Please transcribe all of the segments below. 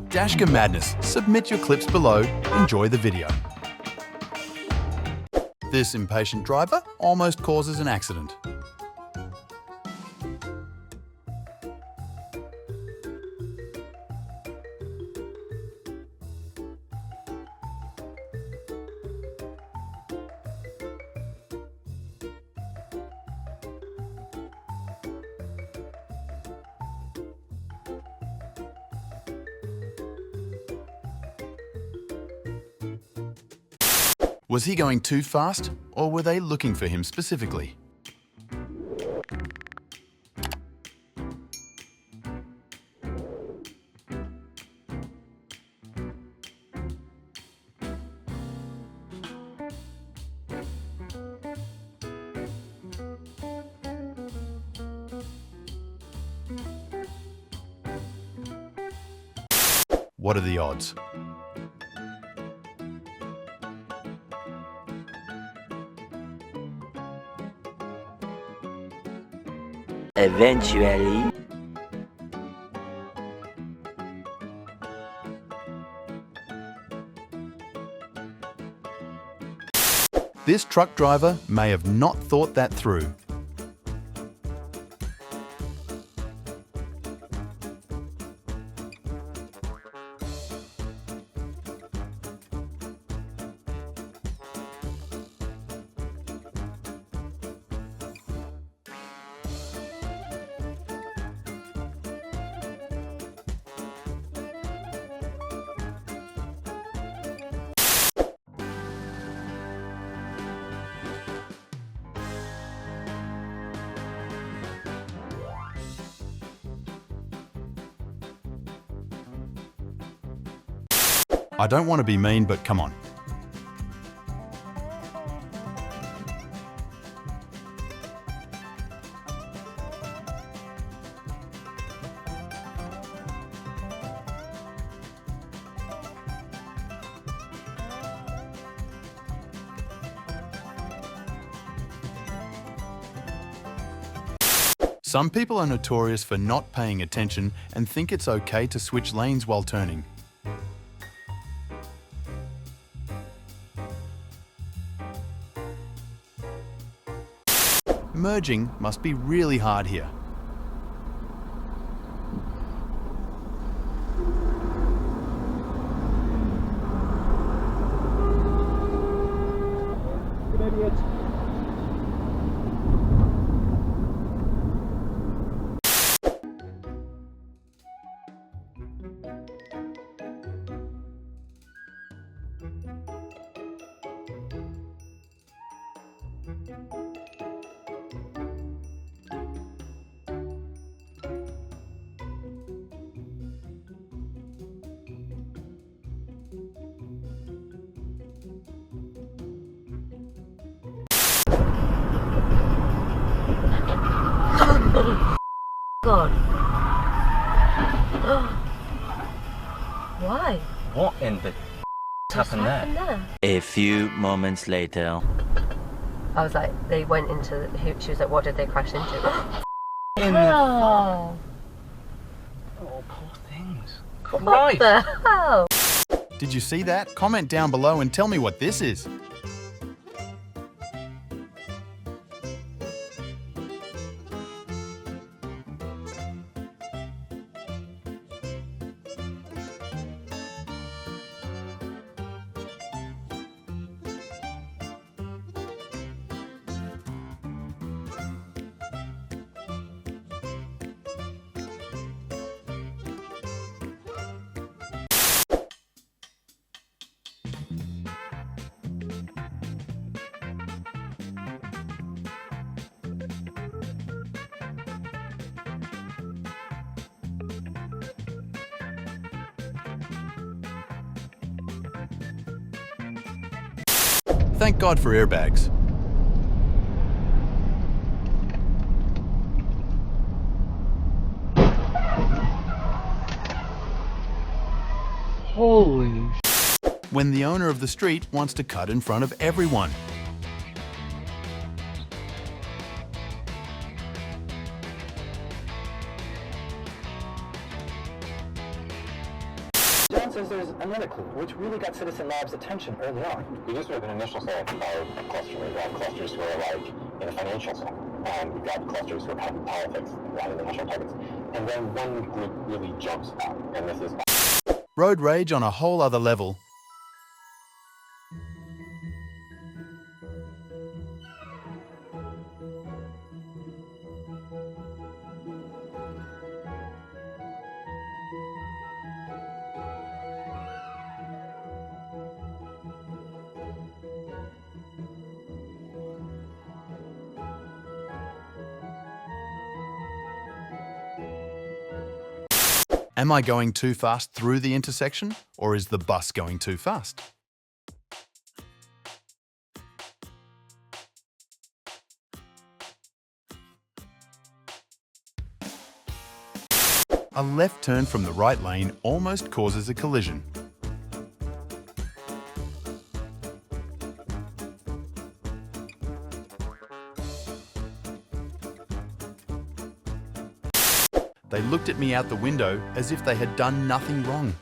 Dashcam madness. Submit your clips below. Enjoy the video. This impatient driver almost causes an accident. Was he going too fast, or were they looking for him specifically? What are the odds? Eventually. This truck driver may have not thought that through. I don't want to be mean, but come on. Some people are notorious for not paying attention and think it's okay to switch lanes while turning. Merging must be really hard here. Good idiot. God. Why? What in the happened there? A few moments later. I was like, they went into, she was like, what did they crash into? In Oh, Oh, poor things. what the hell? Did you see that? Comment down below and tell me what this is. Thank God for airbags. Holy When the owner of the street wants to cut in front of everyone. John says there's another clue, which really got Citizen Lab's attention early on. We just have an initial set of clusters. We've got clusters who are like in the financial sector, and we've got clusters who are in politics, right, international targets. And then one group really jumps out, and this is Road rage on a whole other level. Am I going too fast through the intersection, or is the bus going too fast? A left turn from the right lane almost causes a collision. They looked at me out the window as if they had done nothing wrong.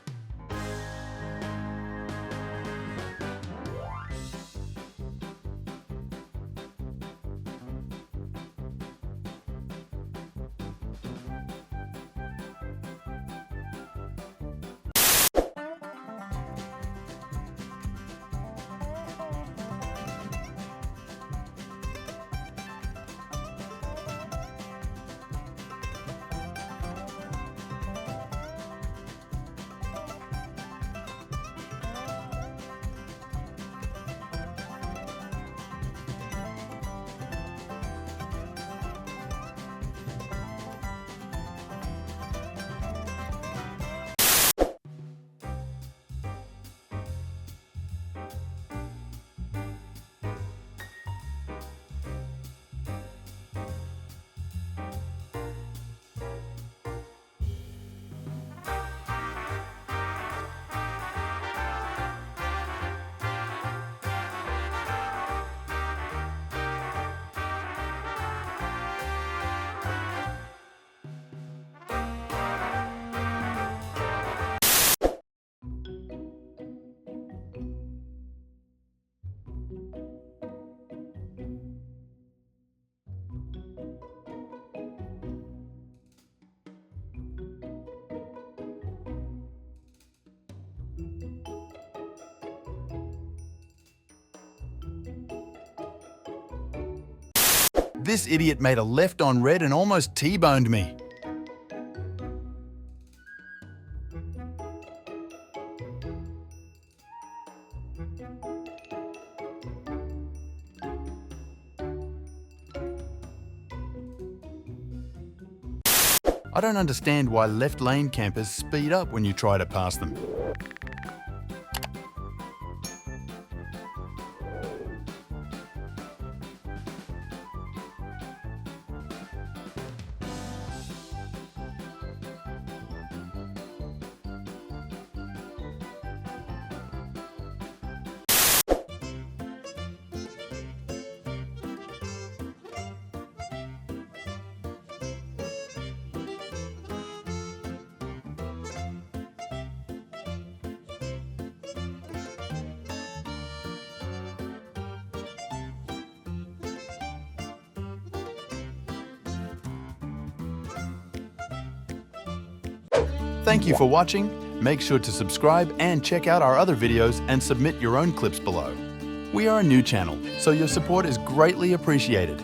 This idiot made a left on red and almost T-boned me. I don't understand why left lane campers speed up when you try to pass them. Thank you for watching. Make sure to subscribe and check out our other videos and submit your own clips below. We are a new channel, so your support is greatly appreciated.